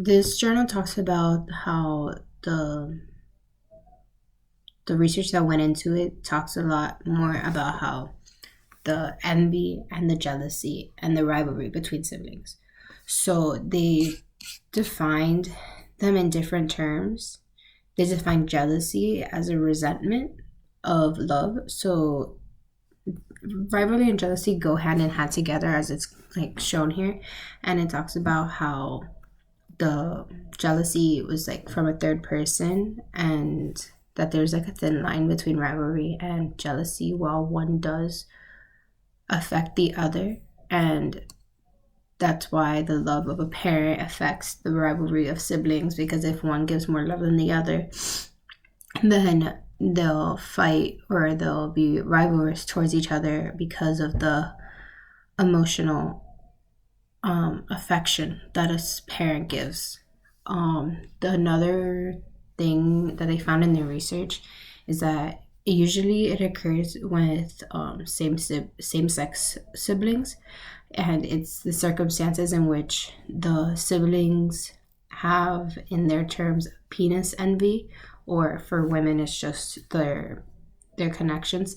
This journal talks about how the research that went into it talks a lot more about how the envy and the jealousy and the rivalry between siblings. So they defined them in different terms. They defined jealousy as a resentment of love. So rivalry and jealousy go hand in hand together, as it's like shown here, and it talks about how the jealousy was like from a third person, and that there's like a thin line between rivalry and jealousy while one does affect the other, and that's why the love of a parent affects the rivalry of siblings, because if one gives more love than the other, then they'll fight or they'll be rivalrous towards each other because of the emotional affection that a parent gives. Another thing that they found in their research is that usually it occurs with same sex siblings, and it's the circumstances in which the siblings have, in their terms, penis envy, or for women, it's just their connections,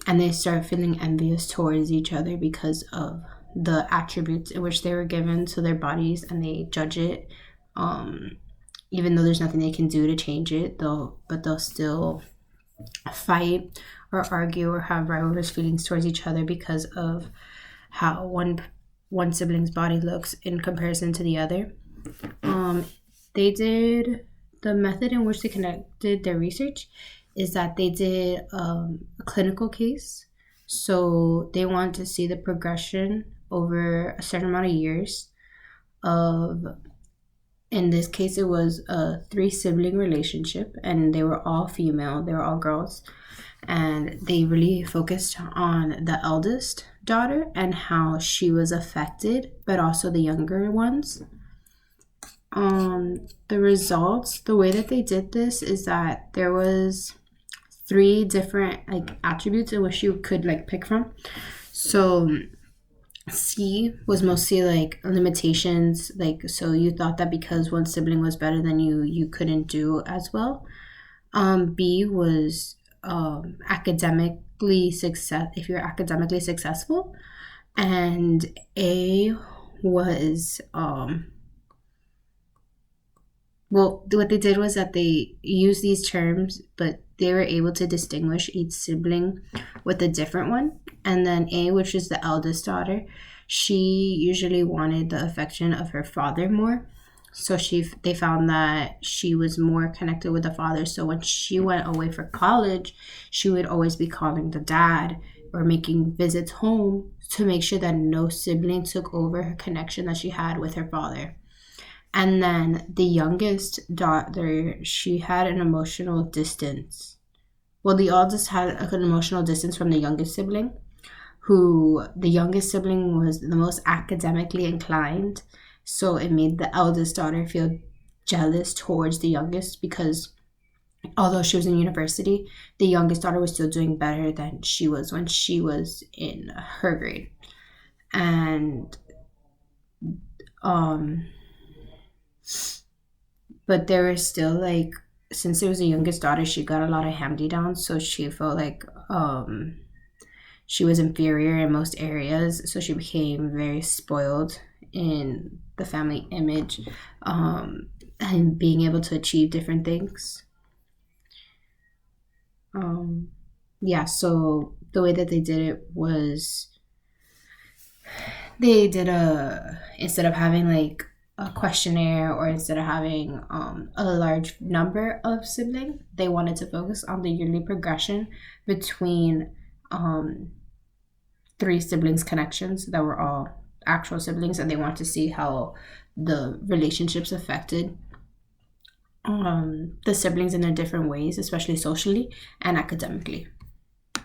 and they start feeling envious towards each other because of the attributes in which they were given to their bodies, and they judge it. Even though there's nothing they can do to change it, they'll still fight or argue or have rivalrous feelings towards each other because of how one sibling's body looks in comparison to the other. They did the method in which they conducted their research is that they did a clinical case. So they want to see the progression over a certain amount of years of, in this case, it was a 3 sibling relationship, and they were all female, they were all girls, and they really focused on the eldest daughter and how she was affected, but also the younger ones. The results, the way that they did this is that there was 3 different like attributes in which you could like pick from. So C was mostly like limitations, like so you thought that because one sibling was better than you couldn't do as well. B was academically success, if you're academically successful, and A was well, what they did was that they used these terms, but they were able to distinguish each sibling with a different one. And then A, which is the eldest daughter, she usually wanted the affection of her father more. So they found that she was more connected with the father. So when she went away for college, she would always be calling the dad or making visits home to make sure that no sibling took over her connection that she had with her father. And then the youngest daughter, she had an emotional distance. Well, the oldest had an emotional distance from the youngest sibling, who the youngest sibling was the most academically inclined. So it made the eldest daughter feel jealous towards the youngest because although she was in university, the youngest daughter was still doing better than she was when she was in her grade. And but there was still like, since it was the youngest daughter, she got a lot of hand-me-downs, so she felt like she was inferior in most areas, so she became very spoiled in the family image, and being able to achieve different things. Yeah, so the way that they did it was they did instead of having like a questionnaire, or instead of having a large number of siblings, they wanted to focus on the yearly progression between 3 siblings connections that were all actual siblings, and they want to see how the relationships affected the siblings in their different ways, especially socially and academically.